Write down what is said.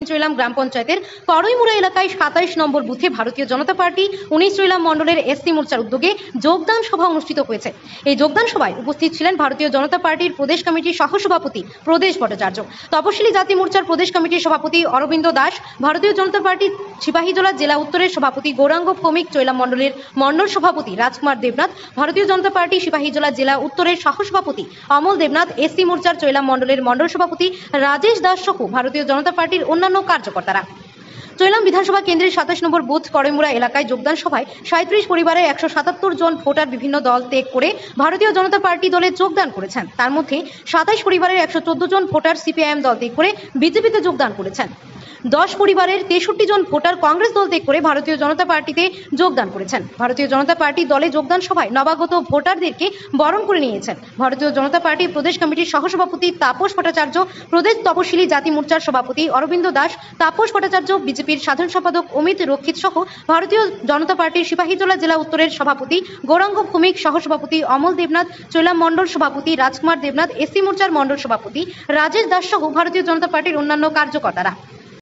চৈলাম গ্রাম পঞ্চায়েতের করইমুড়া এলাকায় 27 নম্বর বুথে ভারতীয় জনতা পার্টি 19 চৈলাম মণ্ডলের এসসি মোর্চার উদ্যোগে যোগদান সভা অনুষ্ঠিত হয়েছে। এই যোগদান সভায় উপস্থিত ছিলেন ভারতীয় জনতা পার্টির প্রদেশ কমিটির সহসভাপতি প্রদেশ ভট্টাচার্য, তপশিলি জাতি মোর্চার প্রদেশ কমিটির সভাপতি অরবিন্দ দাস, ভারতীয় জনতা পার্টি সিপাহীজলা জেলা উত্তরের সভাপতি গৌরাঙ্গ ভৌমিক, চৈলাম মণ্ডলের মণ্ডল সভাপতি রাজকুমার দেবনাথ, ভারতীয় জনতা পার্টি সিপাহীজলা জেলা উত্তরের সহসভাপতি অমল দেবনাথ, এসসি মোর্চার চৈলাম মণ্ডলের মণ্ডল সভাপতি রাজেশ দাস সহ ভারতীয় জনতা পার্টির অন্যান্য কার্যকর্তারা। চৈলাম বিধানসভা কেন্দ্রের 27 নম্বর বুথ করইমুড়া এলাকায় যোগদান সভায় 37 পরিবারের 177 জন ভোটার বিভিন্ন দল ত্যাগ করে ভারতীয় জনতা পার্টি দলে যোগদান করেছেন। তার মধ্যে 27 পরিবারের 114 জন ভোটার সিপিআইএম দল ত্যাগ করে বিজেপিতে যোগদান করেছেন। 10 পরিবারের 63 জন ভোটার কংগ্রেস দল ত্যাগ করে ভারতীয় জনতা পার্টিতে যোগদান করেছেন। ভারতীয় জনতা পার্টি দলে যোগদান সভায় নবাগত ভোটারদেরকে বরণ করে নিয়েছেন ভারতীয় জনতা পার্টি প্রদেশ কমিটির সহসভাপতি তাপস ভট্টাচার্য, প্রদেশ তপশিলি জাতি মোর্চার সভাপতি অরবিন্দ দাস, তাপস ভট্টাচার্য, বিজেপির সাধারণ সম্পাদক অমিত রক্ষিত সহ ভারতীয় জনতা পার্টির সিপাহীজলা জেলা উত্তরের সভাপতি গৌরাঙ্গ ভৌমিক, সহসভাপতি অমল দেবনাথ, চৈলাম মণ্ডল সভাপতি রাজকুমার দেবনাথ, এসসি মোর্চার মণ্ডল সভাপতি রাজেশ দাস সহ ভারতীয় জনতা পার্টির অন্যান্য কার্যকর্তারা।